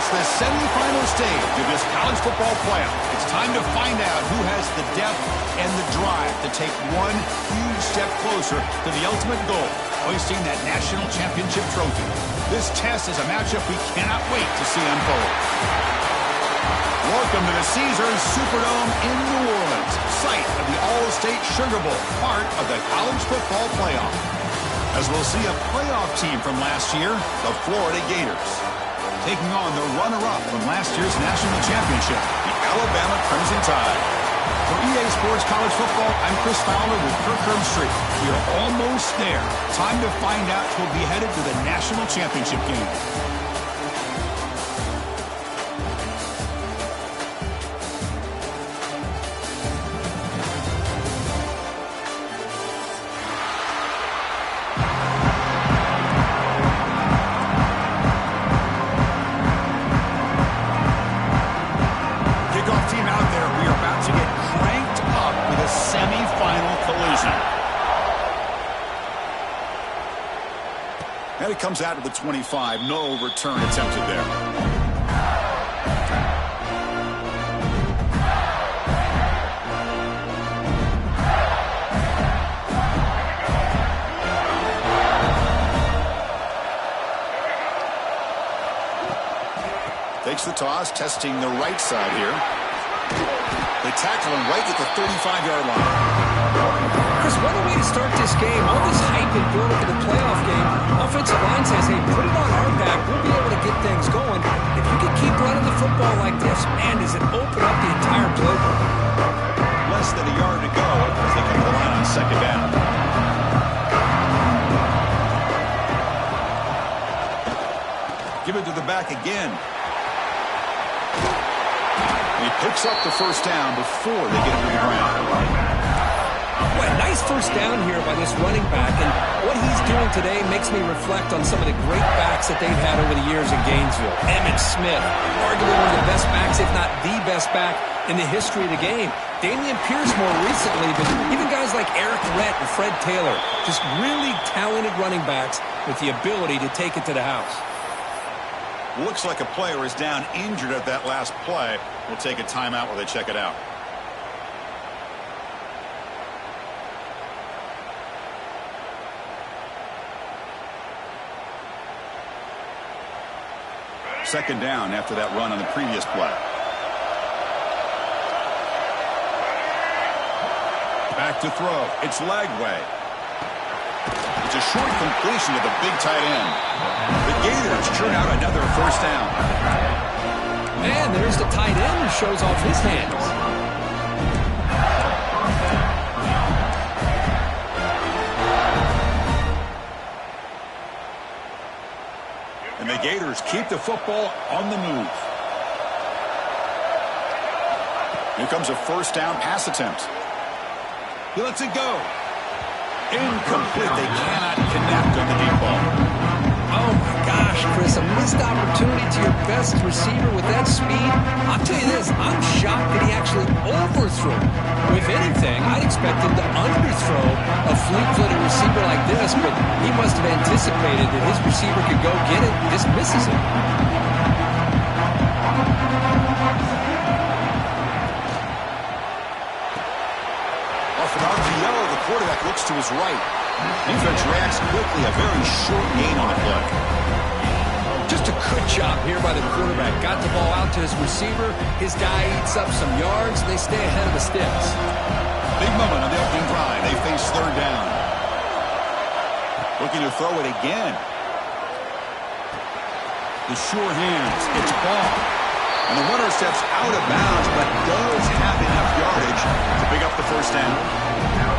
It's the semifinal stage of this college football playoff. It's time to find out who has the depth and the drive to take one huge step closer to the ultimate goal, hoisting that national championship trophy. This test is a matchup we cannot wait to see unfold. Welcome to the Caesars Superdome in New Orleans, site of the All-State Sugar Bowl, part of the college football playoff. As we'll see a playoff team from last year, the Florida Gators, taking on the runner-up from last year's national championship, the Alabama Crimson Tide. For EA Sports College Football, I'm Chris Fowler with Kirk Herbstreit. We are almost there. Time to find out who'll be headed to the national championship game. And it comes out of the 25. No return attempted there. Takes the toss, testing the right side here. They tackle him right at the 35-yard line. Chris, what a way to start this game. All this hype and build up in the playoff game. Offensive line says, hey, put it on our back. We'll be able to get things going. If you can keep running the football like this, man, does it open up the entire playbook. Less than a yard to go as they come to the line on second down. Give it to the back again. He picks up the first down before they get it to the ground. Well, nice first down here by this running back, and what he's doing today makes me reflect on some of the great backs that they've had over the years in Gainesville. Emmitt Smith, arguably one of the best backs, if not the best back in the history of the game. Damian Pierce more recently, but even guys like Eric Rett and Fred Taylor, just really talented running backs with the ability to take it to the house. Looks like a player is down injured at that last play. We'll take a timeout while they check it out. Second down after that run on the previous play. Back to throw. It's Lagway. It's a short completion to the big tight end. The Gators churn out another first down. Man, there's the tight end who shows off his hands. And the Gators keep the football on the move. Here comes a first down pass attempt. He lets it go. Incomplete. They cannot connect on the deep ball. Oh, my gosh, Chris. A missed opportunity to your best receiver with that speed. I'll tell you this. I'm shocked that he actually overthrew. If anything, I'd expect him to underthrow a fleet-footed receiver like this, but he must have anticipated that his receiver could go get it and just misses it. Off an RPO, the quarterback looks to his right. Defense reacts quickly. A very short gain on the play. Just a good job here by the quarterback. Got the ball out to his receiver. His guy eats up some yards. They stay ahead of the sticks. Big moment on the opening drive. They face third down. Looking to throw it again. The sure hands. It's ball. And the runner steps out of bounds, but does have enough yardage to pick up the first down.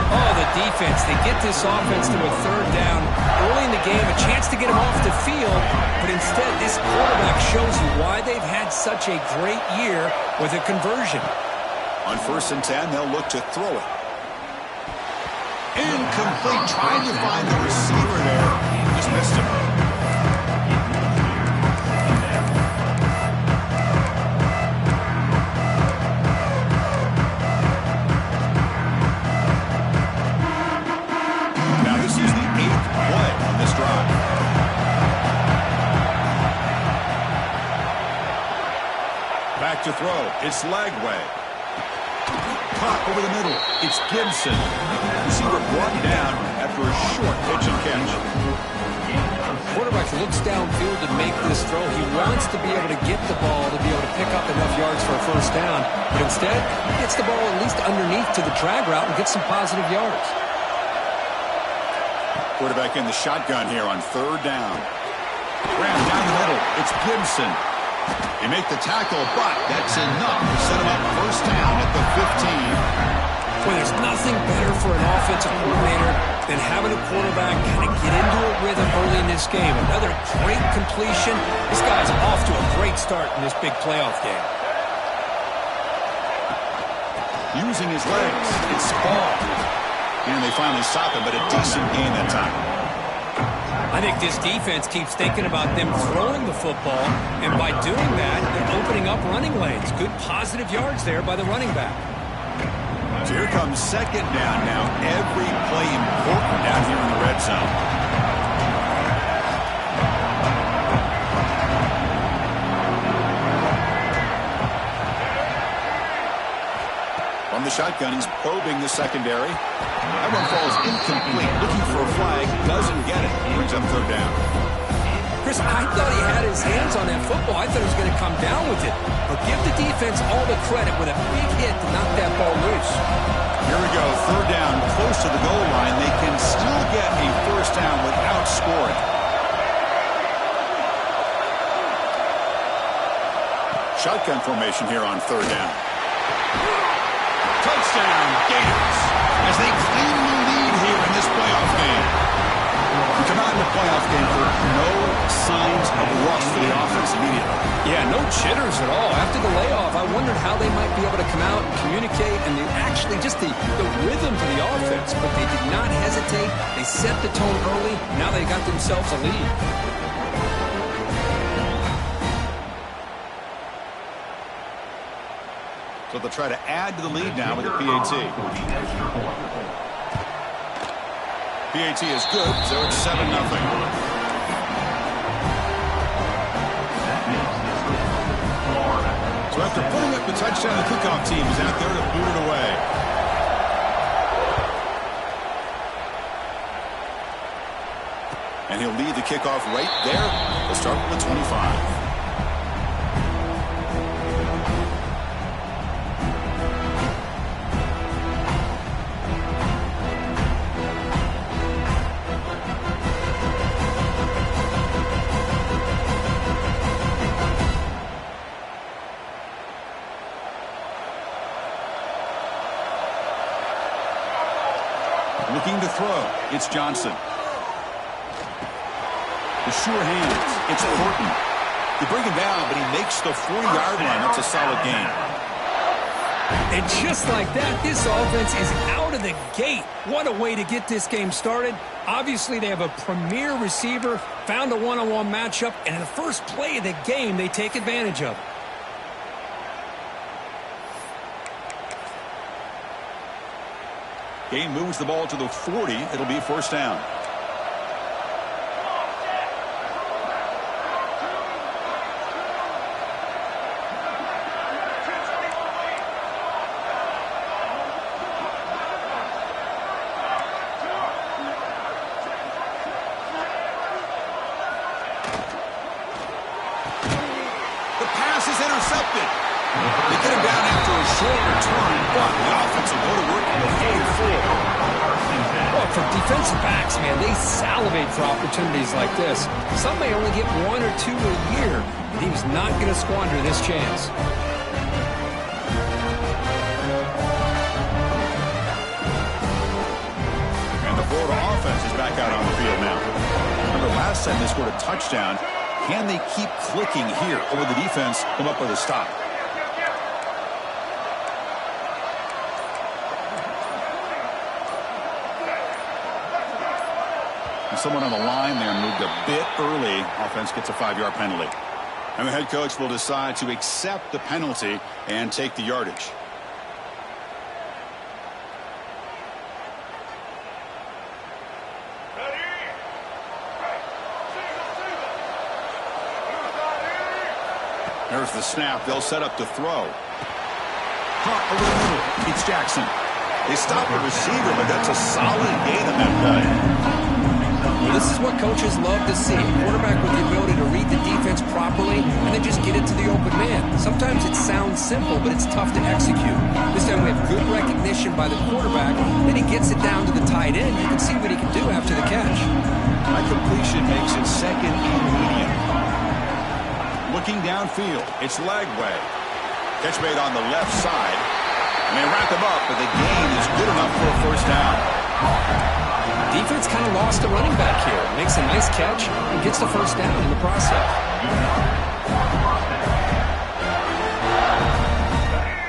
Oh, the defense. They get this offense to a third down early in the game, a chance to get him off the field, but instead this quarterback shows you why they've had such a great year with a conversion. On 1st and 10, they'll look to throw it. Incomplete. Trying to find the receiver there. Just missed him. to throw. It's Lagway. Caught over the middle. It's Gibson. Receiver brought down after a short pitch and catch. Quarterback looks downfield to make this throw. He wants to be able to get the ball to be able to pick up enough yards for a first down. But instead, he gets the ball at least underneath to the drag route and gets some positive yards. Quarterback in the shotgun here on third down. Ram down the middle. It's Gibson. They make the tackle, but that's enough to set him up first down at the 15. Boy, there's nothing better for an offensive coordinator than having a quarterback kind of get into a rhythm early in this game. Another great completion. This guy's off to a great start in this big playoff game. Using his legs, it's Ball. And they finally stop him, but a decent gain that time. I think this defense keeps thinking about them throwing the football, and by doing that, they're opening up running lanes. Good positive yards there by the running back. So here comes second down now. Every play important down here in the red zone. From the shotgun, he's probing the secondary. That one falls incomplete. Looking for a flag. Doesn't get it. Brings up third down. Chris, I thought he had his hands on that football. I thought he was going to come down with it. But give the defense all the credit with a big hit to knock that ball loose. Here we go. Third down, close to the goal line. They can still get a first down without scoring. Shotgun formation here on third down. Touchdown, Gators, as they claim the lead here in this playoff game. We come out in the playoff game for no signs of rust for the offense immediately. Yeah, no jitters at all. After the layoff, I wondered how they might be able to come out and communicate and actually just the rhythm to the offense. But they did not hesitate. They set the tone early. Now they got themselves a lead. So they'll try to add to the lead now with a PAT. PAT is good, so it's 7-0. So after putting up the touchdown, the kickoff team is out there to boot it away. And he'll lead the kickoff right there. We'll start with the 25. Looking to throw. It's Johnson. The sure hands. It's Horton. They bring him down, but he makes the 40-yard line. That's a solid gain. And just like that, this offense is out of the gate. What a way to get this game started. Obviously, they have a premier receiver, found a one-on-one matchup, and in the first play of the game, they take advantage of it. Gain moves the ball to the 40. It'll be first down. The pass is intercepted. They get him down after a short return, but the offense will go to work on the 44. Well, for defensive backs, man, they salivate for opportunities like this. Some may only get one or two a year, and he was not going to squander this chance. And the Florida offense is back out on the field now. Remember, last time they scored a touchdown. Can they keep clicking here, or will the defense come up with a stop? Someone on the line there moved a bit early. Offense gets a 5-yard penalty. And the head coach will decide to accept the penalty and take the yardage. There's the snap. They'll set up to throw. Caught over the middle. It's Jackson. They stop the receiver, but that's a solid gain on that play. Well, this is what coaches love to see. A quarterback with the ability to read the defense properly and then just get it to the open man. Sometimes it sounds simple, but it's tough to execute. This time we have good recognition by the quarterback. Then he gets it down to the tight end. You can see what he can do after the catch. That completion makes it second and medium. Looking downfield, it's Lagway. Catch made on the left side. And they wrap him up, but the gain is good enough for a first down. Defense kind of lost a running back here. Makes a nice catch and gets the first down in the process.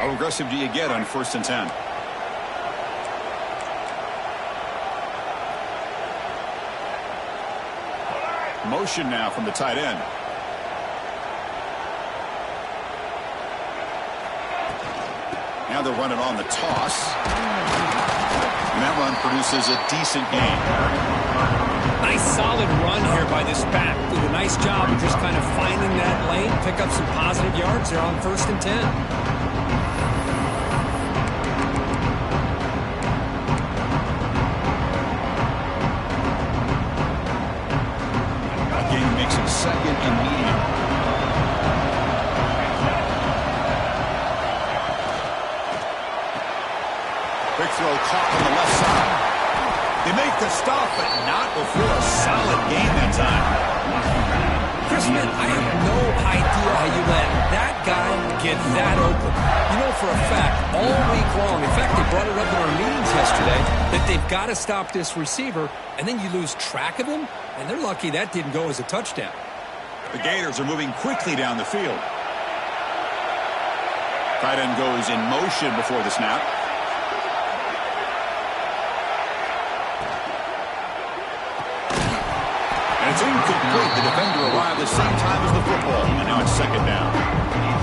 How aggressive do you get on 1st and 10? Motion now from the tight end. Now they're running on the toss. And that run produces a decent gain. Nice solid run here by this back. Did a nice job of just kind of finding that lane, pick up some positive yards there on 1st and 10. Gain makes it second and medium. Quick throw caught on the left side. They make the stop, but not before a solid gain that time. Chrisman, I have no idea how you let that guy get that open. You know for a fact, all week long, in fact, they brought it up in our meetings yesterday, that they've got to stop this receiver, and then you lose track of him, and they're lucky that didn't go as a touchdown. The Gators are moving quickly down the field. Tight end goes in motion before the snap. And it's incomplete. The defender arrived at the same time as the football. And now it's second down.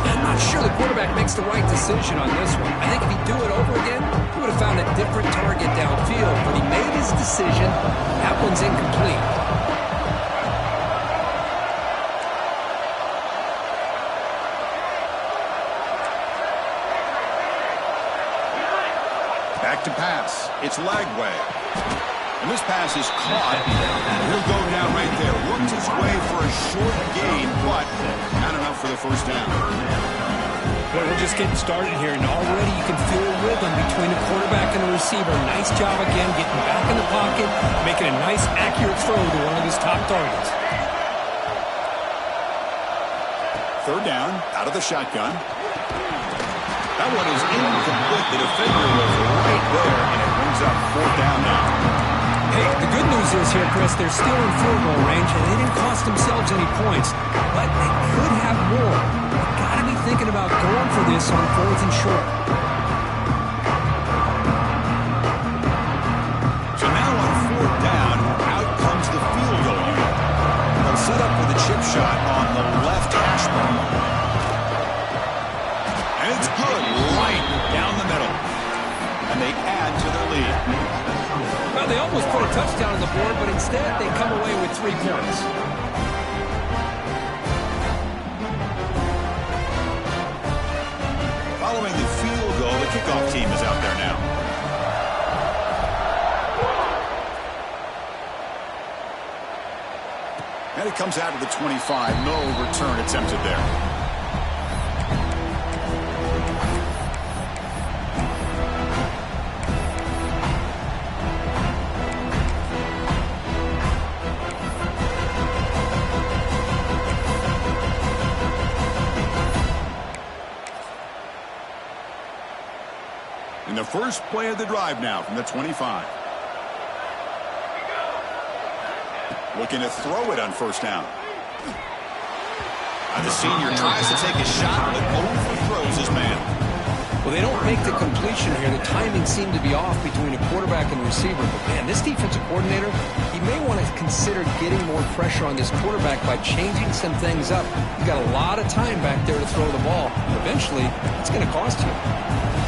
I'm not sure the quarterback makes the right decision on this one. I think if he'd do it over again, he would have found a different target downfield. But he made his decision. That one's incomplete. Back to pass. It's Lagway. And this pass is caught. He'll go down right there. Works his way for a short gain, but not enough for the first down. Well, we're just getting started here, and already you can feel a rhythm between the quarterback and the receiver. Nice job again, getting back in the pocket, making a nice, accurate throw to one of his top targets. Third down, out of the shotgun. That one is incomplete. The defender was right there, and it brings up fourth down now. Hey, the good news is here, Chris, they're still in field goal range, and they didn't cost themselves any points, but they could have more. They've got to be thinking about going for this on 4th and short. So now on 4th down, out comes the field goal unit. They'll set up for the chip shot on the left hash mark. And it's good, right down the middle. And they add to their lead. Well, they almost put a touchdown on the board, but instead they come away with 3 points. Following the field goal, the kickoff team is out there now. And it comes out to the 25. No return attempted there. In the first play of the drive now from the 25. Looking to throw it on first down. And the senior tries to take a shot, but overthrows his man. Well, they don't make the completion here. The timing seemed to be off between a quarterback and receiver. But, man, this defensive coordinator, he may want to consider getting more pressure on this quarterback by changing some things up. You've got a lot of time back there to throw the ball. Eventually, it's going to cost you.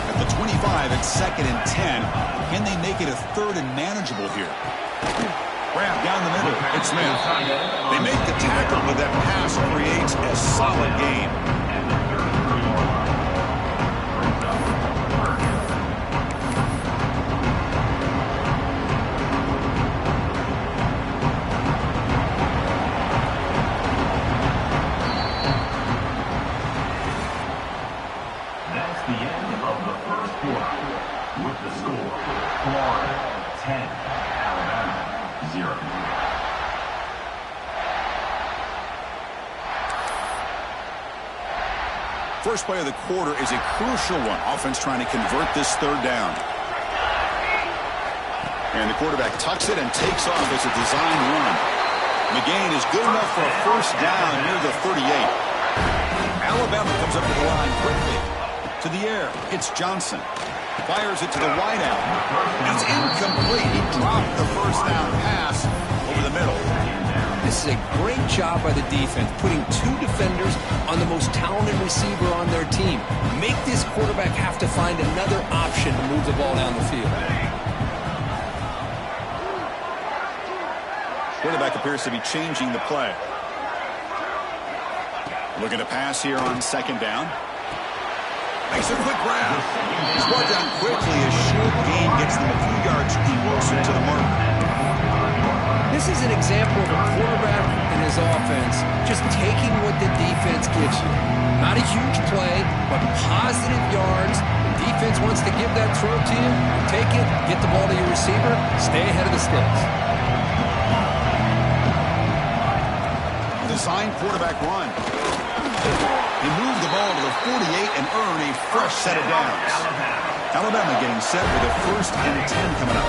At the 25, it's 2nd and 10. Can they make it a 3rd and manageable here? Grab down the middle. It's Smith. They make the tackle, but that pass creates a solid gain. First play of the quarter is a crucial one. Offense trying to convert this third down. And the quarterback tucks it and takes off as a design run. McGain is good enough for a first down near the 38. Alabama comes up to the line quickly. To the air, it's Johnson. Fires it to the wideout. It's incomplete. He dropped the first down pass over the middle. This is a great job by the defense, putting two defenders on the most talented receiver on their team. Make this quarterback have to find another option to move the ball down the field. Quarterback appears to be changing the play. Looking to pass here on second down. Makes a quick grab. He's brought down quickly as short gain gets them a few yards closer to the mark. This is an example of a quarterback and his offense just taking what the defense gives you. Not a huge play, but positive yards. The defense wants to give that throw to you. Take it, get the ball to your receiver, stay ahead of the sticks. Design quarterback run. He moved the ball to the 48 and earned a fresh set of downs. Alabama getting set with a 1st and 10 coming up.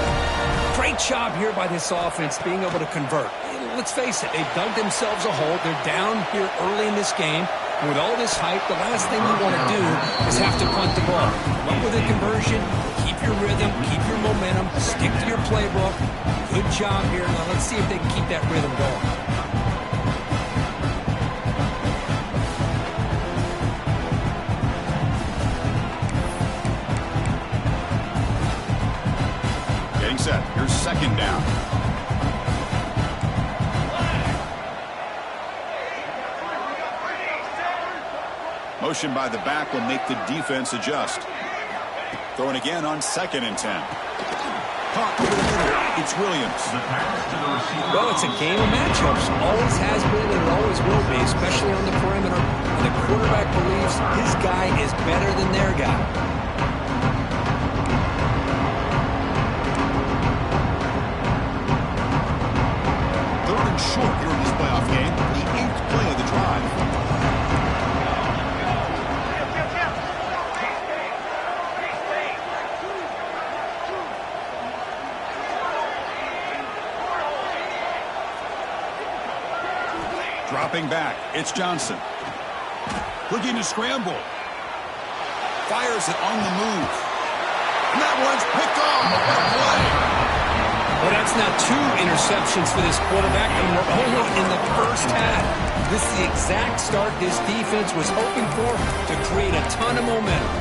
Great job here by this offense being able to convert. Let's face it, they've dug themselves a hole. They're down here early in this game. And with all this hype, the last thing you want to do is have to punt the ball. Come up with a conversion, keep your rhythm, keep your momentum, stick to your playbook. Good job here. Now let's see if they can keep that rhythm going. Set. Here's second down. Motion by the back will make the defense adjust. Throwing again on 2nd and 10. Caught over the middle. It's Williams. Well, it's a game of matchups. Always has been and always will be, especially on the perimeter. And the quarterback believes his guy is better than their guy. Short here in this playoff game, the 8th play of the drive. Dropping back, it's Johnson. Looking to scramble. Fires it on the move. And that one's picked off. What a play. Well, that's now 2 interceptions for this quarterback, and we're only in the first half. This is the exact start this defense was hoping for to create a ton of momentum.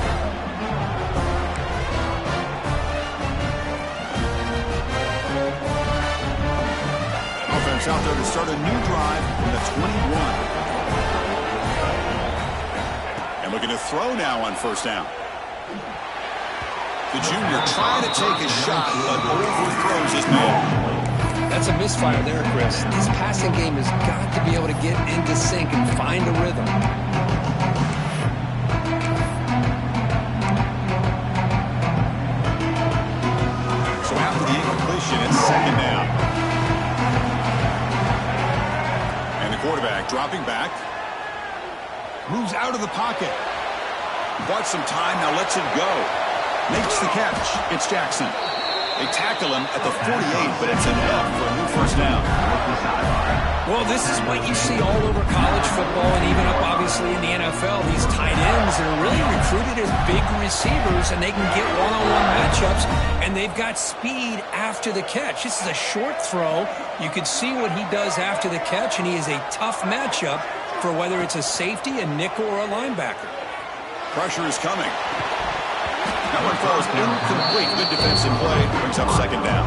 Offense out there to start a new drive from the 21. And looking to throw now on 1st down. The junior trying to take a shot, but overthrows his man. That's a misfire there, Chris. This passing game has got to be able to get into sync and find a rhythm. So after the incompletion, it's 2nd down. And the quarterback dropping back. Moves out of the pocket. Bought some time, now lets it go. Makes the catch. It's Jackson. They tackle him at the 48, but it's enough for a new 1st down. Well, this is what you see all over college football and even up, obviously, in the NFL. These tight ends are really recruited as big receivers, and they can get one-on-one matchups, and they've got speed after the catch. This is a short throw. You can see what he does after the catch, and he is a tough matchup for whether it's a safety, a nickel, or a linebacker. Pressure is coming. That one falls incomplete. Good defensive play. Brings up 2nd down.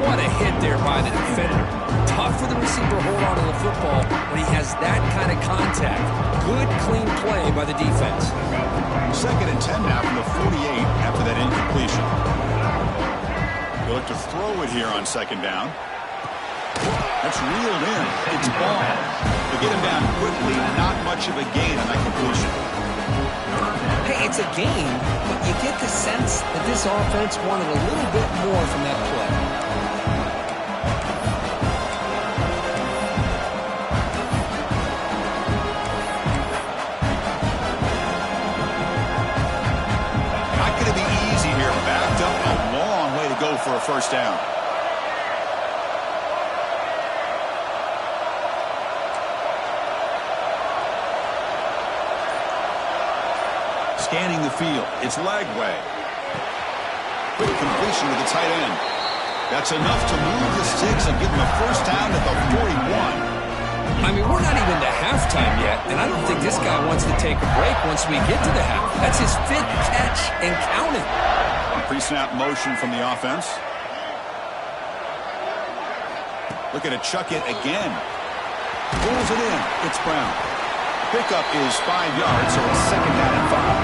What a hit there by the defender. Tough for the receiver to hold on to the football when he has that kind of contact. Good, clean play by the defense. 2nd and 10 now from the 48 after that incompletion. They look to throw it here on 2nd down. That's reeled in. It's ball. To get him down quickly, not much of a gain on that completion. Hey, it's a game, but you get the sense that this offense wanted a little bit more from that play. first down. Scanning the field. It's Lagway. Quick completion to the tight end. That's enough to move the sticks and give them a first down at the 41. I mean, we're not even to halftime yet, and I don't think this guy wants to take a break once we get to the half. That's his 5th catch and counting. Pre-snap motion from the offense. Looking to chuck it again. Pulls it in. It's Brown. Pickup is 5 yards, so it's second down and 5.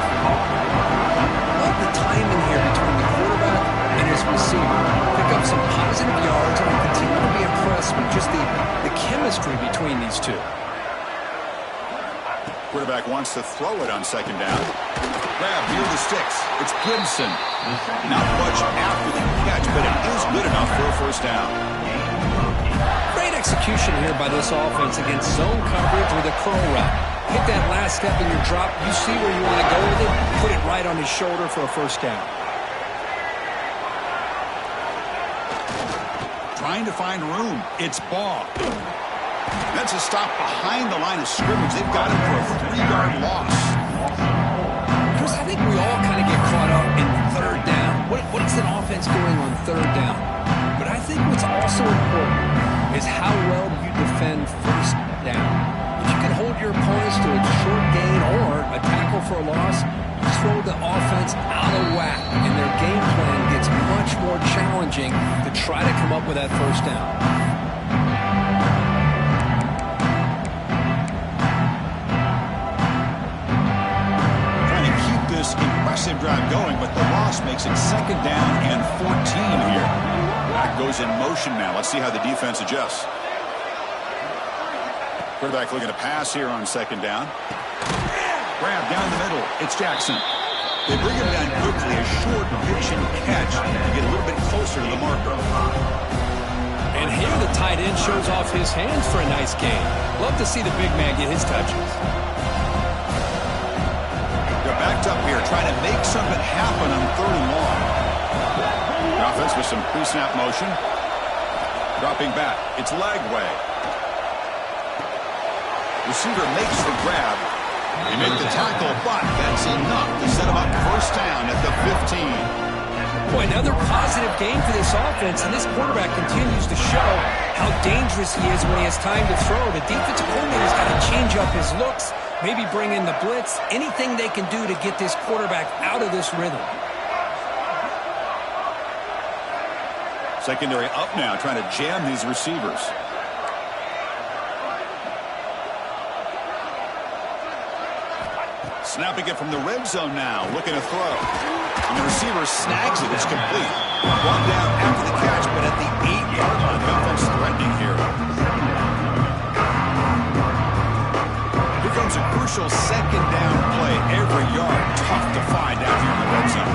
Love the timing here between the quarterback and his receiver. Pick up some positive yards, and I continue to be impressed with just the chemistry between these two. Quarterback wants to throw it on second down. Grab near the sticks. It's Gibson. Not much after the catch, but it is good enough for a first down. Great execution here by this offense against zone coverage with a curl route. Hit that last step in your drop. You see where you want to go with it. Put it right on his shoulder for a first down. Trying to find room. It's Ball. That's a stop behind the line of scrimmage. They've got him for a 3-yard loss. Chris, I think we all kind of get caught up in third down. What is an offense doing on third down? But I think what's also important is how well you defend first down. If you can hold your opponents to a short gain or a tackle for a loss, you throw the offense out of whack, and their game plan gets much more challenging to try to come up with that first down. Trying to keep this impressive drive going, but the loss makes it second down and 14 here. Back goes in motion now. Let's see how the defense adjusts. Quarterback looking to pass here on second down. Grab down the middle. It's Jackson. They bring him down quickly. A short pitch and catch to get a little bit closer to the marker. And here the tight end shows off his hands for a nice gain. Love to see the big man get his touches. They're backed up here trying to make something happen on third and long. The offense with some pre-snap motion. Dropping back. It's Lagway. Receiver makes the grab. They make the tackle, but that's enough to set him up first down at the 15. Boy, another positive game for this offense, and this quarterback continues to show how dangerous he is when he has time to throw. The defensive coordinator's got to change up his looks, maybe bring in the blitz, anything they can do to get this quarterback out of this rhythm. Secondary up now, trying to jam these receivers. Snapping it from the red zone now, looking to throw. And the receiver snags it. It's complete. One down after the catch, but at the 8-yard line. The offense threatening here. Here comes a crucial second down play. Every yard tough to find out here in the red zone.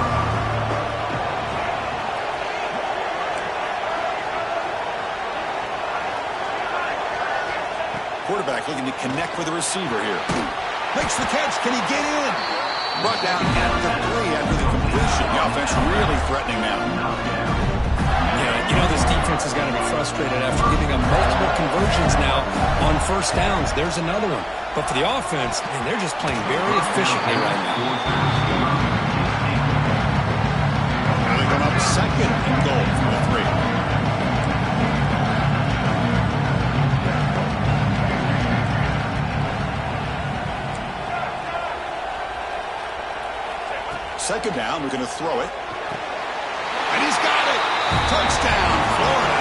Quarterback looking to connect with the receiver here. Makes the catch. Can he get in? Brought down at the 3 after the completion. The offense really threatening now. Yeah, you know this defense has got to be frustrated after giving them multiple conversions now on first downs. There's another one. But for the offense, man, they're just playing very efficiently right now. Now they come up second and goal from the 3. Second down, we're going to throw it. And he's got it! Touchdown, Florida!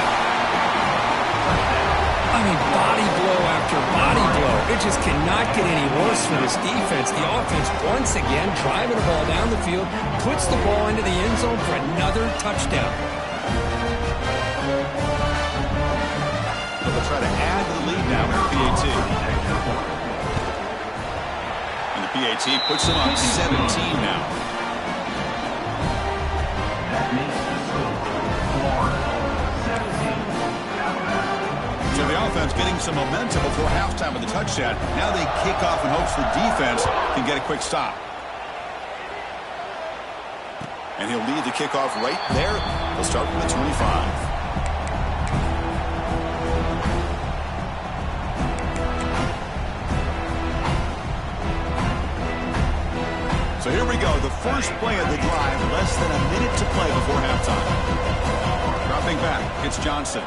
I mean, body blow after body blow. It just cannot get any worse for this defense. The offense, once again, driving the ball down the field, puts the ball into the end zone for another touchdown. They'll try to add to the lead now with the PAT. And the PAT puts them up 17 now. So the offense getting some momentum before halftime with the touchdown. Now they kick off in hopes the defense can get a quick stop. And he'll lead the kickoff right there. He'll start from the 25. So here we go, the first play of the drive, less than a minute to play before halftime. Dropping back, it's Johnson.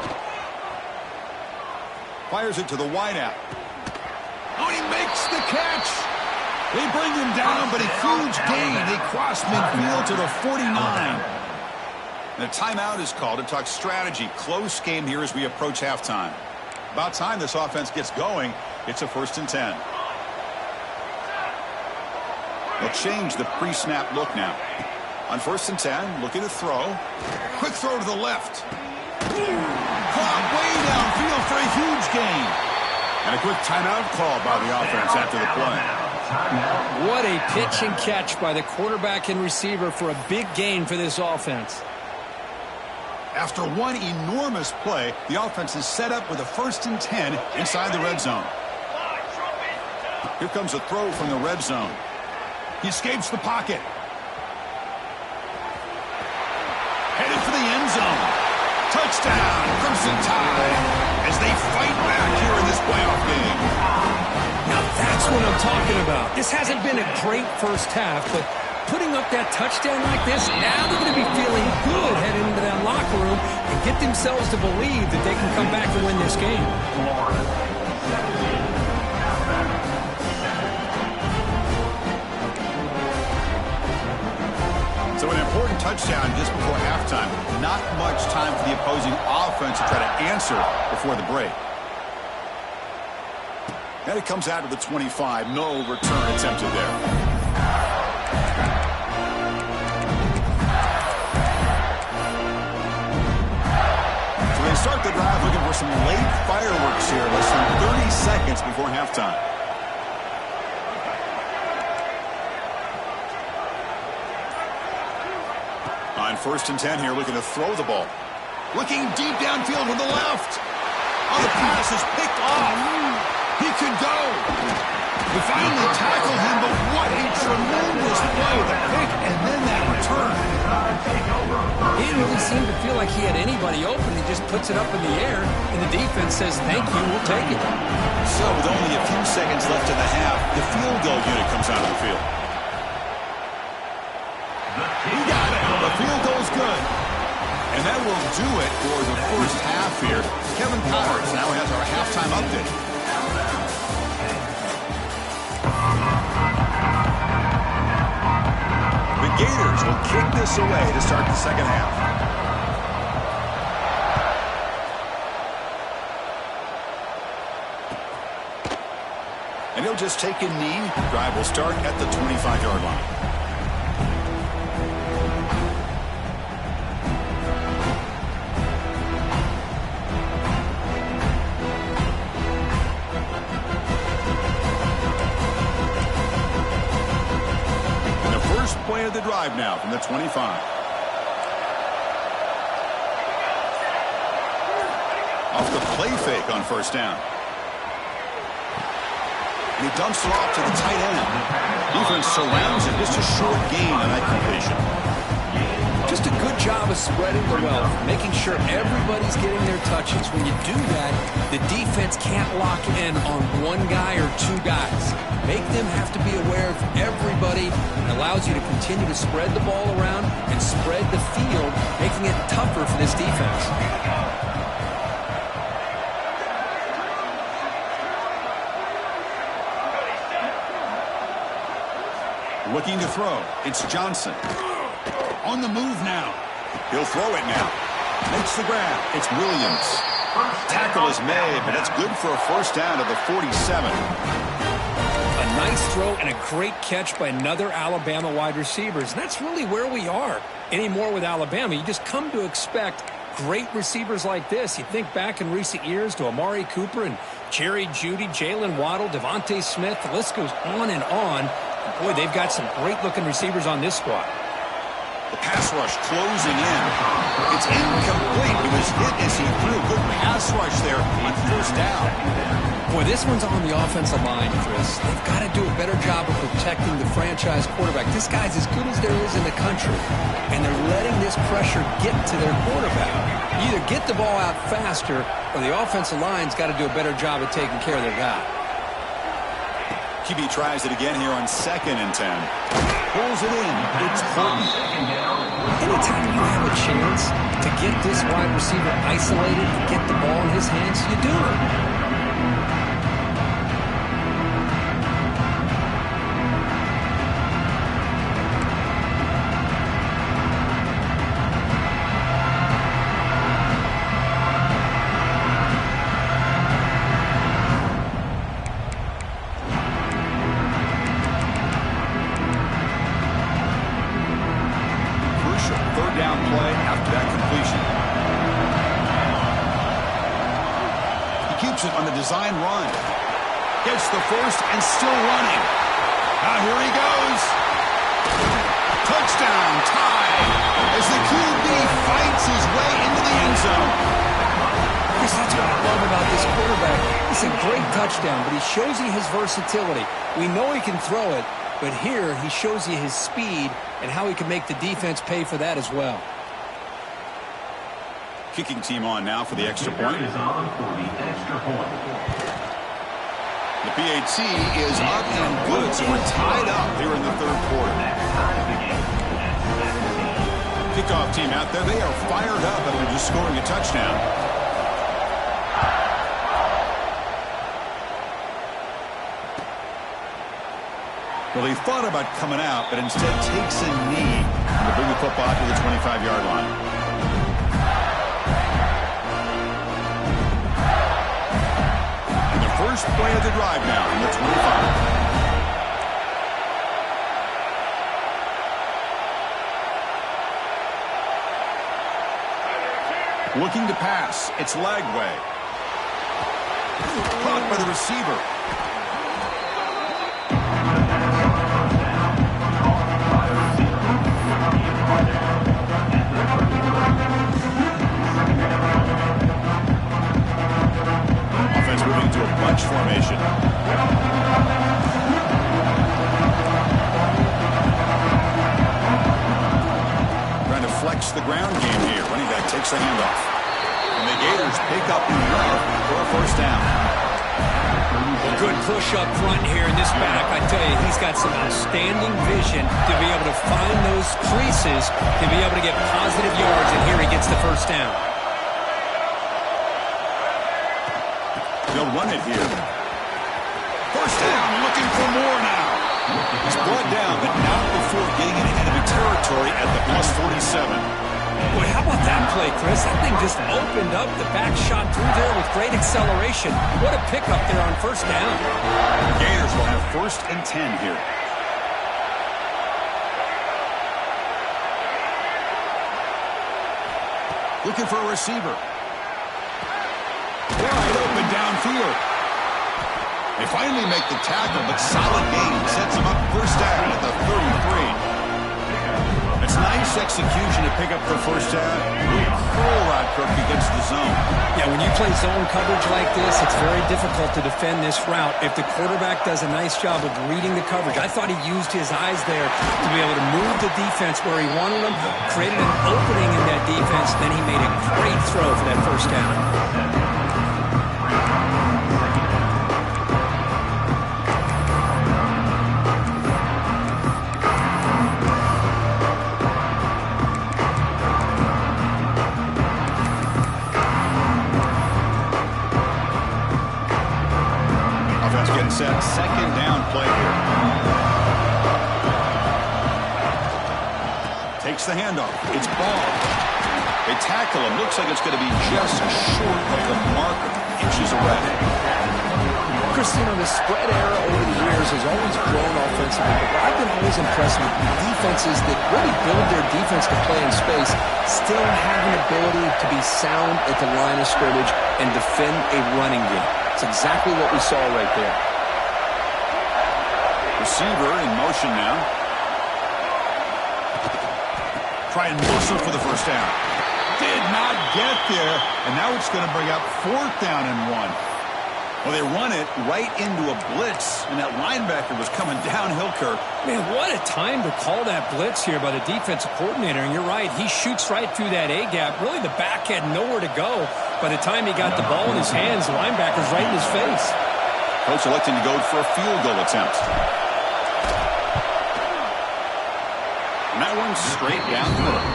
Fires it to the wideout. Oh, he makes the catch. They bring him down, but a huge gain. They cross midfield to the 49. And a timeout is called to talk strategy. Close game here as we approach halftime. About time this offense gets going. It's a 1st and 10. They'll change the pre-snap look now. On 1st and 10, looking to throw. Quick throw to the left. Caught way downfield for a huge gain. And a quick timeout call by the offense after the play. What a pitch and catch by the quarterback and receiver for a big gain for this offense. After one enormous play, the offense is set up with a 1st and 10 inside the red zone. Here comes a throw from the red zone. He escapes the pocket. Headed for the end zone. Touchdown, Crimson Tide, as they fight back here in this playoff game. Now that's what I'm talking about. This hasn't been a great first half, but putting up that touchdown like this, now they're going to be feeling good heading into that locker room and get themselves to believe that they can come back and win this game. So an important touchdown just before halftime. Not much time for the opposing offense to try to answer before the break. And it comes out to the 25. No return attempted there. So they start the drive looking for some late fireworks here. Less than 30 seconds before halftime. On 1st and 10 here, looking to throw the ball. Looking deep downfield with the left. Oh, the pass is picked off. He could go. We finally tackled him, but what a tremendous play. The pick and then that return. He didn't really seem to feel like he had anybody open. He just puts it up in the air, and the defense says, thank you, we'll take it. So with only a few seconds left in the half, the field goal unit comes out of the field. He got it. The field goal's good. And that will do it for the first half here. Kevin Powers now has our halftime update. The Gators will kick this away to start the second half. And he'll just take a knee. Drive will start at the 25-yard line. Play of the drive now from the 25. Off the play fake on 1st down. And he dumps it off to the tight end. Defense surrounds him. Just a short gain on that completion. Just a good job of spreading the wealth, making sure everybody's getting their touches. When you do that, the defense can't lock in on one guy or two guys. Make them have to be aware of everybody. It allows you to continue to spread the ball around and spread the field, making it tougher for this defense. Looking to throw. It's Johnson. On the move now. He'll throw it now. Makes the grab. It's Williams. Tackle is made, but that's good for a 1st down to the 47. A nice throw and a great catch by another Alabama wide receivers. And that's really where we are anymore with Alabama. You just come to expect great receivers like this. You think back in recent years to Amari Cooper and Jerry Jeudy, Jalen Waddle, Devontae Smith. The list goes on and on. And boy, they've got some great-looking receivers on this squad. The pass rush closing in. It's incomplete. He was hit as he threw. Good pass rush there on 1st down. Boy, this one's on the offensive line, Chris. They've got to do a better job of protecting the franchise quarterback. This guy's as good as there is in the country, and they're letting this pressure get to their quarterback. You either get the ball out faster, or the offensive line's got to do a better job of taking care of their guy. QB tries it again here on 2nd and 10. Pulls it in. It's Horton. Anytime you have a chance to get this wide receiver isolated, get the ball in his hands, you do it. On the design run. Gets the first and still running. Now here he goes. Touchdown, tie, as the QB fights his way into the end zone. Chris, that's what I love about this quarterback. It's a great touchdown, but he shows you his versatility. We know he can throw it, but here he shows you his speed and how he can make the defense pay for that as well. Kicking team on now for the extra point. The PAT is up and good, so we're tied up here in the 3rd quarter. Kickoff team out there, they are fired up after just scoring a touchdown. Well, he thought about coming out, but instead takes a knee to bring the football to the 25-yard line. First play of the drive now from the 25. Looking to pass. It's Lagway. Caught by the receiver. Moving to a bunch formation. Trying to flex the ground game here. Running back takes the handoff. And the Gators pick up enough for a first down. A good push up front here in this back. I tell you, he's got some outstanding vision to be able to find those creases, to be able to get positive yards, and here he gets the first down. They'll run it here. First down, looking for more now. He's brought down, but not before getting into enemy territory at the +47. Boy, how about that play, Chris? That thing just opened up. The back shot through there with great acceleration. What a pickup there on first down. The Gators will have 1st and 10 here. Looking for a receiver. Wide open downfield. They finally make the tackle, but solid gain sets them up first down at the 33. It's nice execution to pick up the first down. Real curl route, Kirk, against the zone. Yeah, when you play zone coverage like this, it's very difficult to defend this route if the quarterback does a nice job of reading the coverage. I thought he used his eyes there to be able to move the defense where he wanted them, created an opening in that defense, then he made a great throw for that first down. Set second down play here. Takes the handoff. It's Ball. They tackle him. Looks like it's going to be just short of the marker. Inches away. Chris, the spread era over the years has always grown offensively, but I've been always impressed with defenses that really build their defense to play in space, still have an ability to be sound at the line of scrimmage and defend a running game. It's exactly what we saw right there. Receiver in motion now. Try and muscle for the first down. Did not get there, and now it's going to bring up 4th down and 1. Well, they run it right into a blitz, and that linebacker was coming downhill, Kirk. Man, what a time to call that blitz here by the defensive coordinator. And you're right, he shoots right through that A-gap. Really, the back had nowhere to go. By the time he got the ball in his hands, the linebacker's right in his face. Coach electing to go for a field goal attempt. And that one's straight down the middle.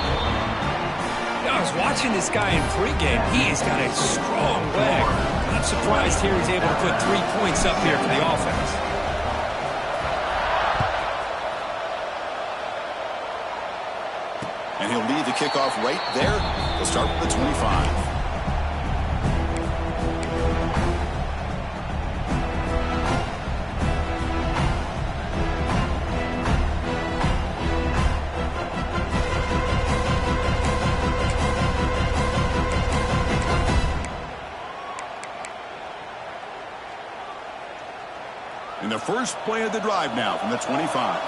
I was watching this guy in pregame. He has got a strong leg. Not surprised here he's able to put 3 points up here for the offense. And he'll lead the kickoff right there. He'll start with the 25. In the first play of the drive now from the 25.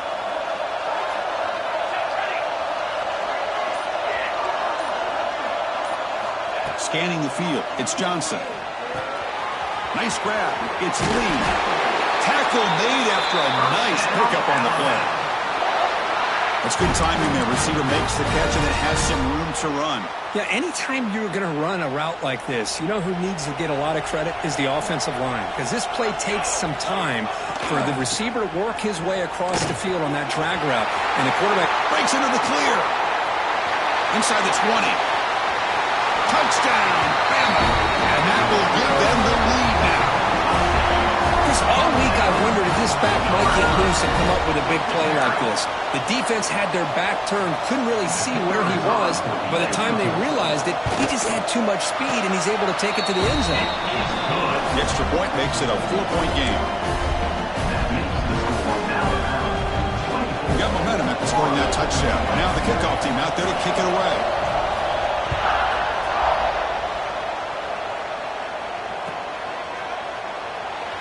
Scanning the field, it's Johnson. Nice grab, it's Lee. Tackle made after a nice pickup on the play. That's good timing there. Receiver makes the catch and it has some room to run. Yeah, anytime you're going to run a route like this, you know who needs to get a lot of credit is the offensive line. Because this play takes some time for the receiver to work his way across the field on that drag route. And the quarterback breaks into the clear. Inside the 20. Touchdown, Bama. And that will give them the lead now. Because all week I wondered if this back might get loose and come up with a big play like this. The defense had their back turned, couldn't really see where he was. By the time they realized it, he just had too much speed, and he's able to take it to the end zone. The extra point makes it a 4-point game. We got momentum after scoring that touchdown. Now the kickoff team out there to kick it away.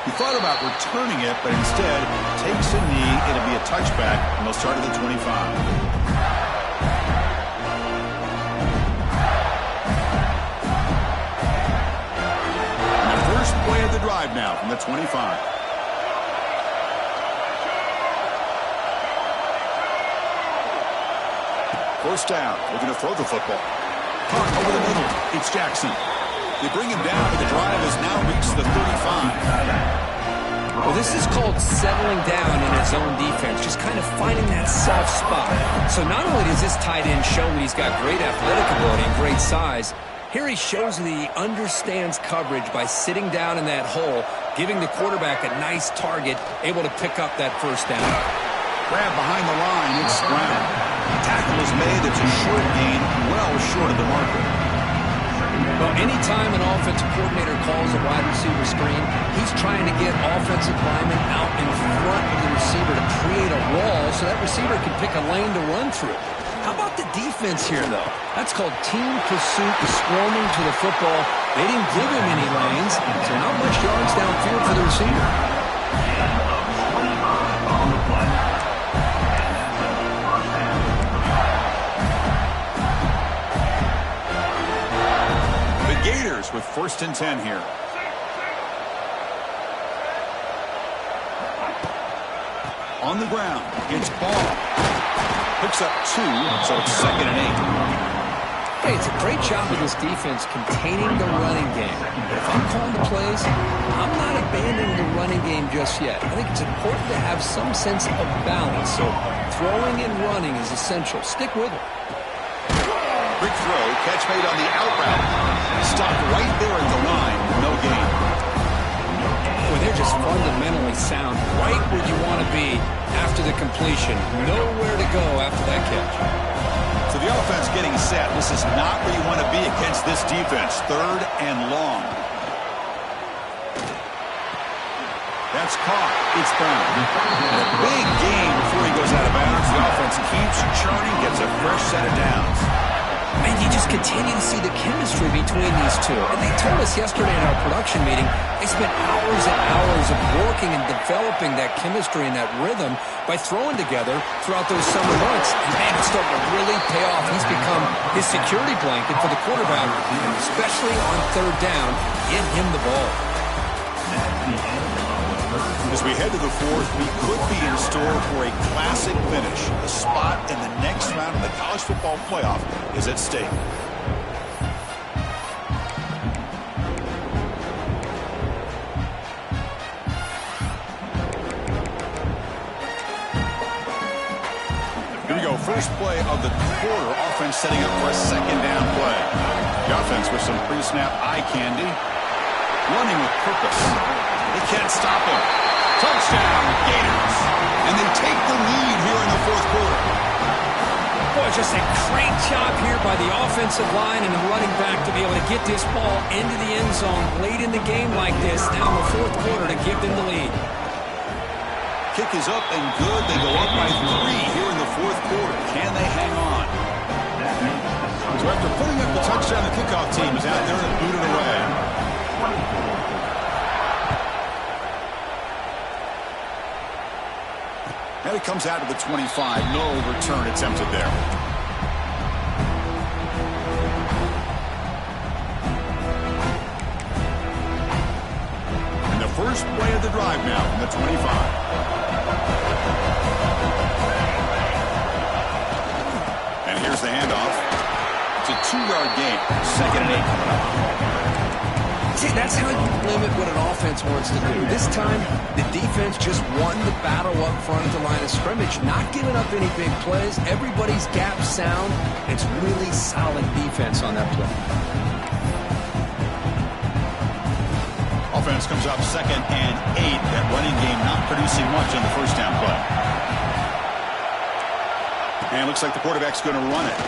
He thought about returning it, but instead takes a knee. It'll be a touchback, and they'll start at the 25. And the first play of the drive now from the 25. First down, looking to throw the football. Caught over the middle. It's Jackson. They bring him down, but the drive has now reached the 35. Well, this is called settling down in his own defense, just kind of finding that soft spot. So not only does this tight end show that he's got great athletic ability and great size, here he shows that he understands coverage by sitting down in that hole, giving the quarterback a nice target, able to pick up that first down. Grab behind the line, it's Brown. Tackle is made, it's a short gain, well short of the marker. Well, anytime an offensive coordinator calls a wide receiver screen, he's trying to get offensive linemen out in front of the receiver to create a wall so that receiver can pick a lane to run through. How about the defense here, though? That's called team pursuit, swarming to the football. They didn't give him any lanes, so not much yards downfield for the receiver. Gators with 1st and 10 here. On the ground, it's Ball. Picks up 2, so it's 2nd and 8. Hey, it's a great job of this defense containing the running game. But if I'm calling the plays, I'm not abandoning the running game just yet. I think it's important to have some sense of balance. So throwing and running is essential. Stick with it. Quick throw, catch made on the out route. Stopped right there at the line, no gain. Well, they're just fundamentally sound, right where you want to be after the completion. Nowhere to go after that catch. So the offense getting set. This is not where you want to be against this defense. 3rd and long. That's caught. It's Brown. A big gain before he goes out of bounds. The offense keeps churning, gets a fresh set of downs. And you just continue to see the chemistry between these two. And they told us yesterday in our production meeting, they spent hours and hours of working and developing that chemistry and that rhythm by throwing together throughout those summer months. And man, it's starting to really pay off. He's become his security blanket for the quarterback, and especially on 3rd down, get him the ball. As we head to the fourth, we could be in store for a classic finish. A spot in the next round of the college football playoff is at stake. Here we go. First play of the quarter. Offense setting up for a second down play. The offense with some pre-snap eye candy. Running with purpose. They can't stop him. Touchdown, Gators. And they take the lead here in the fourth quarter. Boy, just a great job here by the offensive line and the running back to be able to get this ball into the end zone late in the game like this. Now in the fourth quarter to give them the lead. Kick is up and good. They go up by 3 here in the fourth quarter. Can they hang on? So after putting up the touchdown, the kickoff team is out there to boot it away. And it comes out to the 25. No return attempted there. And the first play of the drive now from the 25. And here's the handoff. It's a 2-yard gain. 2nd and 8 coming up. See, that's how you limit what an offense wants to do. This time, the defense just won the battle up front at the line of scrimmage, not giving up any big plays. Everybody's gap sound. It's really solid defense on that play. Offense comes up 2nd and 8. That running game not producing much on the first down play. And it looks like the quarterback's going to run it.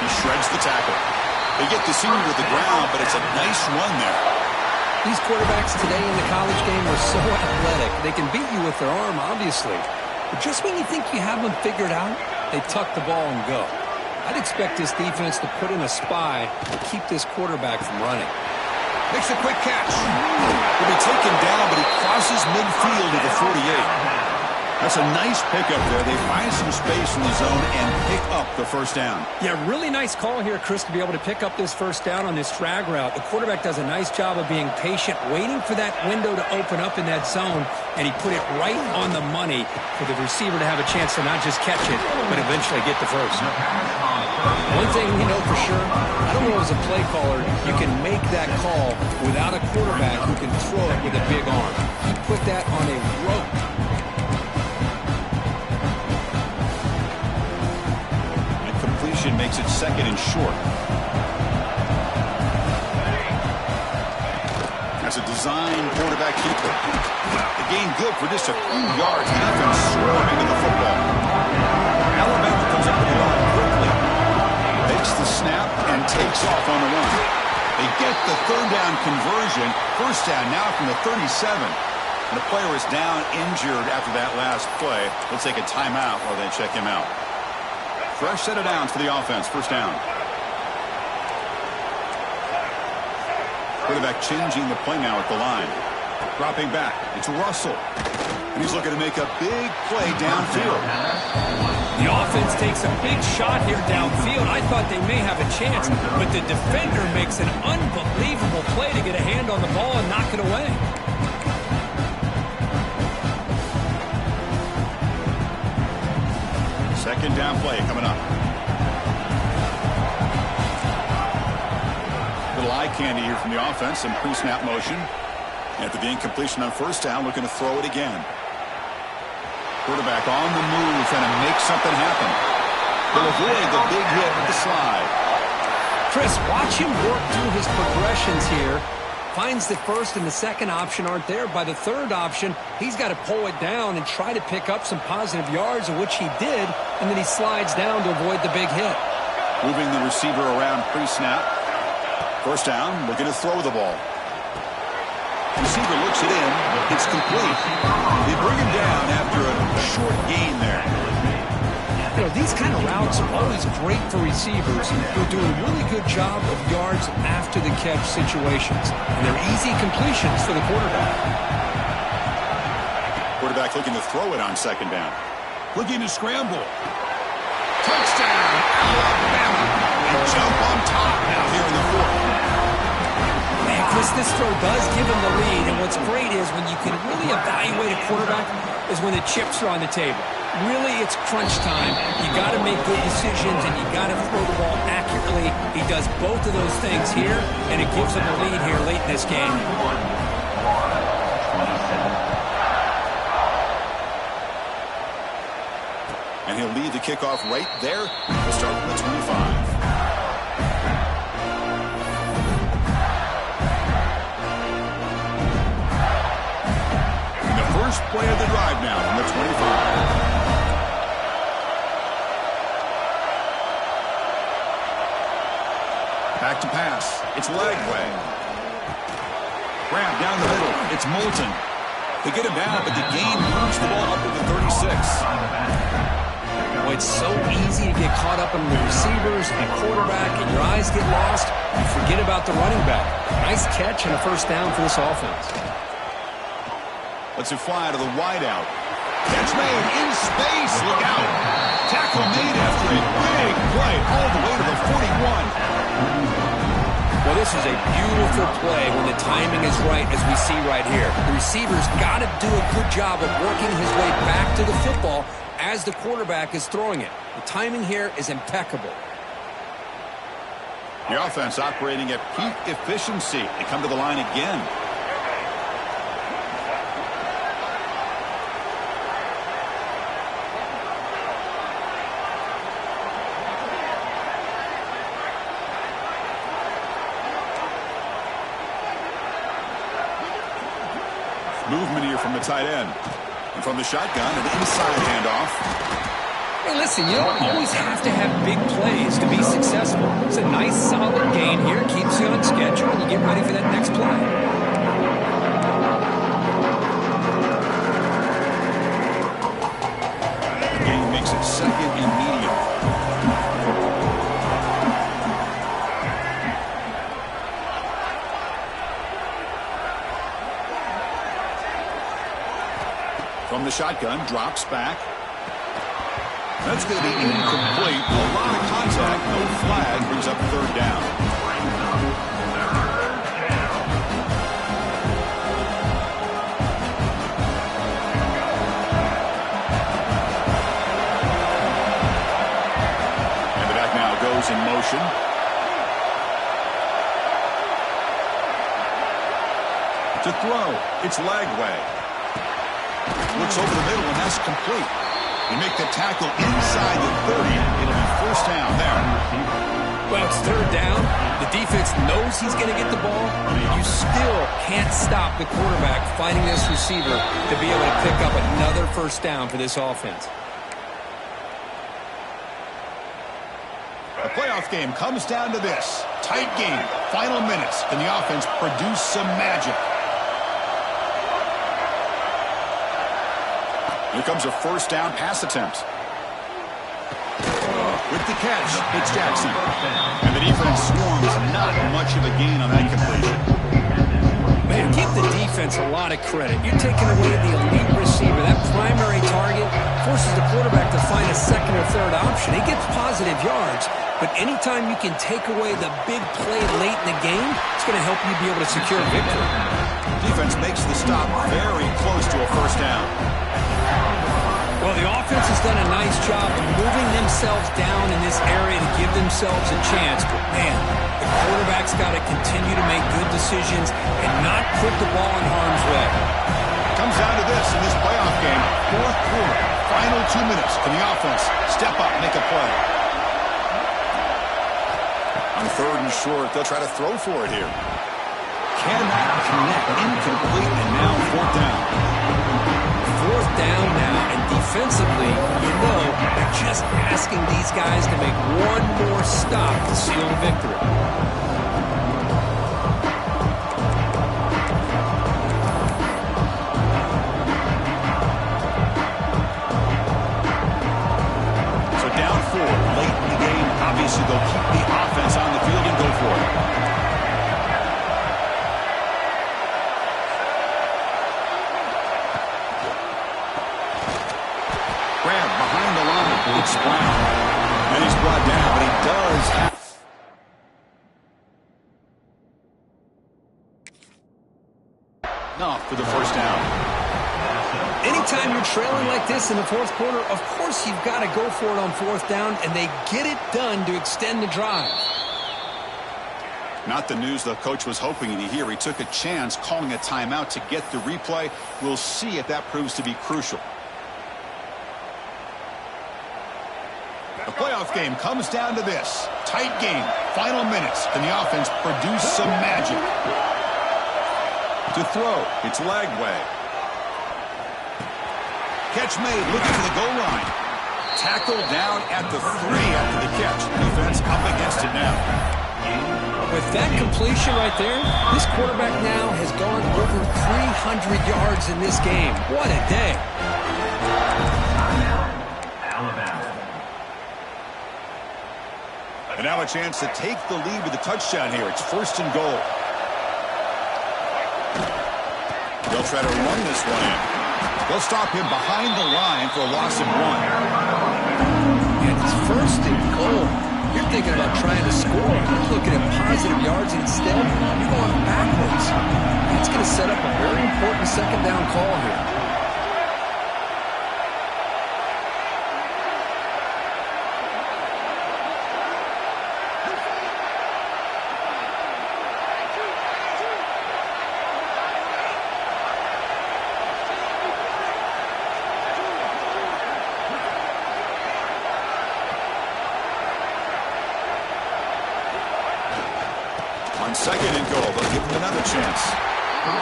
He shreds the tackle. They get the senior to the ground, but it's a nice run there. These quarterbacks today in the college game are so athletic. They can beat you with their arm, obviously. But just when you think you have them figured out, they tuck the ball and go. I'd expect this defense to put in a spy to keep this quarterback from running. Makes a quick catch. He'll be taken down, but he crosses midfield to the 48. That's a nice pickup there. They find some space in the zone and pick up the first down. Yeah, really nice call here, Chris, to be able to pick up this first down on this drag route. The quarterback does a nice job of being patient, waiting for that window to open up in that zone, and he put it right on the money for the receiver to have a chance to not just catch it, but eventually get the first. One thing we know for sure, I don't know as a play caller, you can make that call without a quarterback who can throw it with a big arm. He put that on a rope. Makes it 2nd and short. That's a design quarterback keeper. The gain good for just a few yards. The offense swarming to the football. Alabama comes up with the line quickly. Takes the snap and takes off on the run. They get the 3rd down conversion. First down now from the 37. And the player is down injured after that last play. Let's take a timeout while they check him out. Fresh set of downs for the offense. First down. Quarterback changing the play now at the line. Dropping back. It's Russell. And he's looking to make a big play downfield. The offense takes a big shot here downfield. I thought they may have a chance, but the defender makes an unbelievable play to get a hand on the ball and knock it away. Second down play coming up. Little eye candy here from the offense. Some pre-snap motion. After the incompletion on first down, looking to throw it again. Quarterback on the move, trying to make something happen. They'll avoid the big hit with the slide. Chris, watch him work through his progressions here. Finds the first and the second option aren't there. By the third option, he's got to pull it down and try to pick up some positive yards, of which he did, and then he slides down to avoid the big hit. Moving the receiver around pre-snap. First down, looking to throw the ball. Receiver looks it in. It's complete. They bring him down after a short gain there. You know, these kind of routes are always great for receivers who do a really good job of yards after the catch situations. And they're easy completions for the quarterback. Quarterback looking to throw it on second down. Looking to scramble. Touchdown, Alabama. They jump on top now here in the fourth. Man, Chris, This throw does give him the lead, and what's great is when you can really evaluate a quarterback is when the chips are on the table. Really, it's crunch time. You got to make good decisions, and you got to throw the ball accurately. He does both of those things here, and it gives him the lead here late in this game. And he'll lead the kickoff right there. We'll start from the 25. First play of the drive now on the 25. Back to pass. It's Lagway. Grab down the middle. It's Moulton. They get him down, but the game moves the ball up to the 36. Well, it's so easy to get caught up in the receivers and the quarterback, and your eyes get lost. You forget about the running back. Nice catch and a first down for this offense. Lets it fly to the wideout. Catch made in space. Look out. Tackle made after a big play all the way to the 41. Well, this is a beautiful play when the timing is right, as we see right here. The receiver's got to do a good job of working his way back to the football as the quarterback is throwing it. The timing here is impeccable. The offense operating at peak efficiency. They come to the line again. Movement here from the tight end. And from the shotgun, an inside handoff. Hey, listen, you don't always have to have big plays to be successful. It's a nice, solid gain here. Keeps you on schedule, and you get ready for that next play. The gain makes it second and medium. From the shotgun, drops back. That's going to be incomplete. A lot of contact. No flag. Brings up third down. And the back now goes in motion. To throw. It's Lagway. Looks over the middle, and that's complete. They make the tackle inside the 30. It'll be first down there. Well, it's third down. The defense knows he's going to get the ball. You still can't stop the quarterback fighting this receiver to be able to pick up another first down for this offense. The playoff game comes down to this. Tight game. Final minutes. Can the offense produce some magic? Here comes a first down pass attempt. With the catch, it's Jackson. And the defense swarms. Not much of a gain on that completion. Man, give the defense a lot of credit. You're taking away the elite receiver. That primary target forces the quarterback to find a second or third option. He gets positive yards, but anytime you can take away the big play late in the game, it's going to help you be able to secure victory. Defense makes the stop very close to a first down. Well, the offense has done a nice job of moving themselves down in this area to give themselves a chance. But, man, the quarterback's got to continue to make good decisions and not put the ball in harm's way. Comes down to this in this playoff game. Fourth quarter, final 2 minutes. Can the offense step up, make a play? On third and short, they'll try to throw for it here. Cannot connect. Incomplete, and now fourth down. Fourth down now, and defensively, you know, they're just asking these guys to make one more stop to seal the victory. So down 4, late in the game. Obviously, they'll keep the offense on the field and go for it. It's Brown. And he's brought down, but he does have... off for the first down. Anytime you're trailing like this in the fourth quarter, of course you've got to go for it on fourth down, and they get it done to extend the drive. Not the news the coach was hoping to hear. He took a chance calling a timeout to get the replay. We'll see if that proves to be crucial. The playoff game comes down to this. Tight game. Final minutes. Can the offense produce some magic? To throw. It's Lagway. Catch made. Looking for the goal line. Tackle down at the 3 after the catch. Defense up against it now. With that completion right there, this quarterback now has gone over 300 yards in this game. What a day. And now a chance to take the lead with a touchdown here. It's 1st and goal. They'll try to run this one in. They'll stop him behind the line for a loss of 1. And it's 1st and goal. You're thinking about trying to score. You're looking at positive yards instead. You're going backwards. That's going to set up a very important second down call here. On 2nd and goal, they'll give him another chance.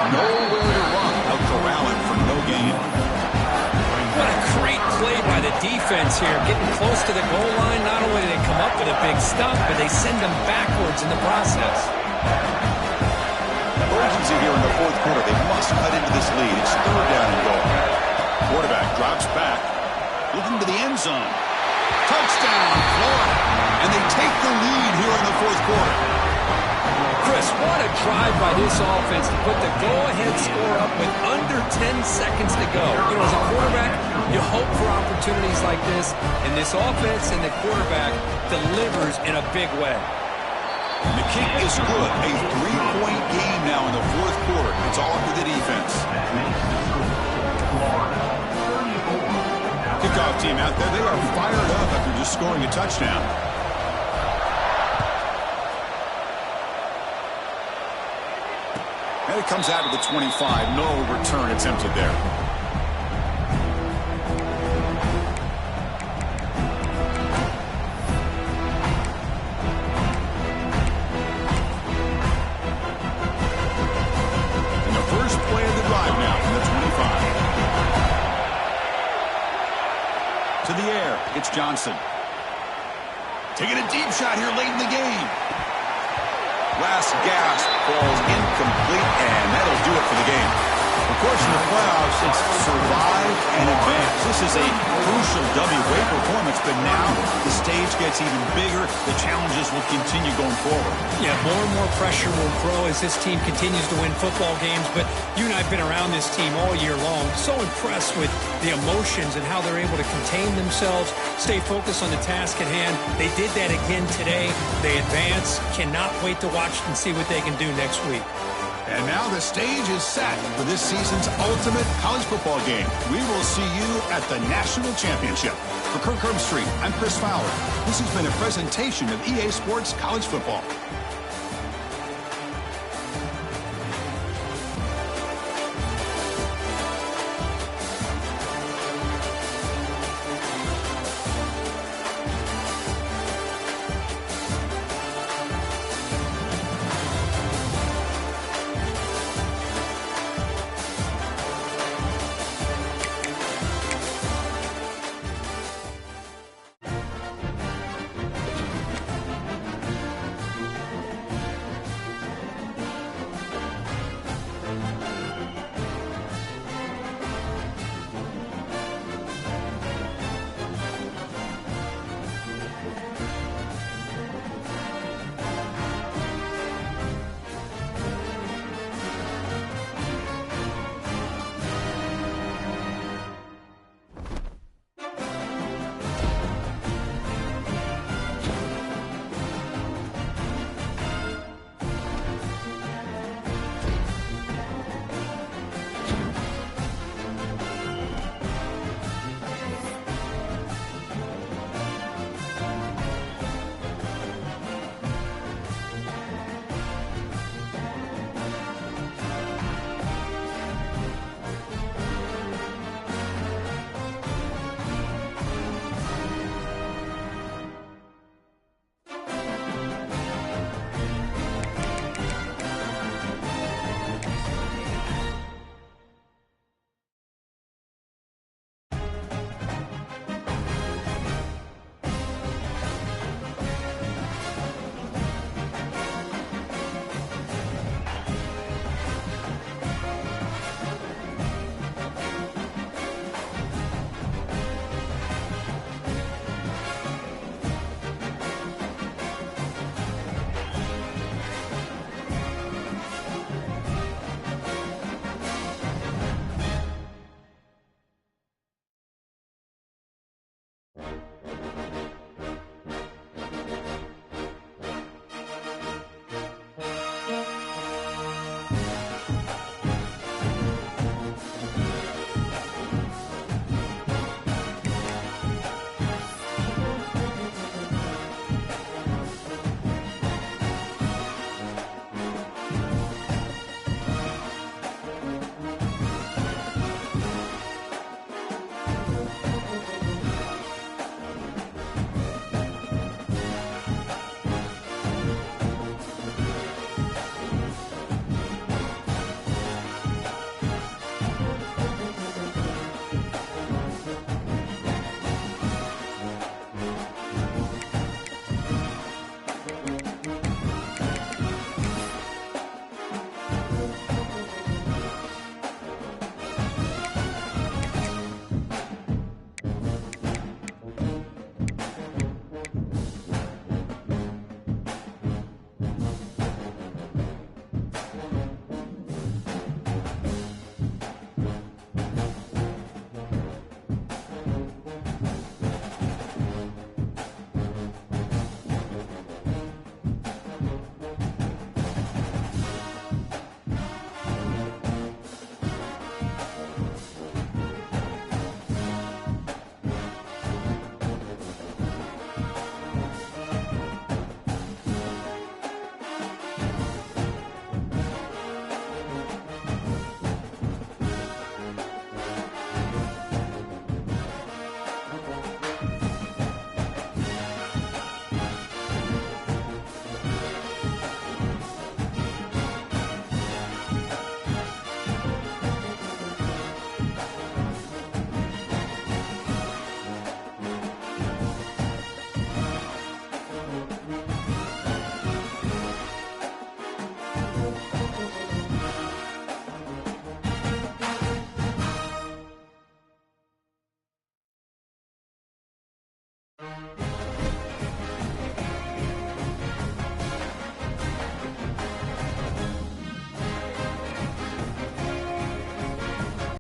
Nowhere to run. They'll corral him for no gain. What a great play by the defense here. Getting close to the goal line, not only do they come up with a big stop, but they send them backwards in the process. Urgency here in the fourth quarter. They must cut into this lead. It's 3rd down and goal. Quarterback drops back. Looking to the end zone. Touchdown, Florida. And they take the lead here in the fourth quarter. Chris, what a drive by this offense to put the go-ahead score up with under 10 seconds to go. You know, as a quarterback, you hope for opportunities like this, and this offense and the quarterback delivers in a big way. The kick is good. A 3-point game now in the fourth quarter. It's all up to the defense. Kickoff team out there. They are fired up after just scoring a touchdown. And it comes out of the 25. No return attempted there. And the first play of the drive now from the 25. To the air. It's Johnson. Taking a deep shot here late in the game. Last gasp falls incomplete, and that'll do it for the game. Of course, in the playoffs, it's survive and advance. This is a crucial W. Great performance, but now the stage gets even bigger. The challenges will continue going forward. Yeah, more and more pressure will grow as this team continues to win football games, but you and I have been around this team all year long. So impressed with the emotions and how they're able to contain themselves, stay focused on the task at hand. They did that again today. They advance. Cannot wait to watch and see what they can do next week. And now the stage is set for this season's ultimate college football game. We will see you at the National Championship. For Kirk Herbstreit, I'm Chris Fowler. This has been a presentation of EA Sports College Football.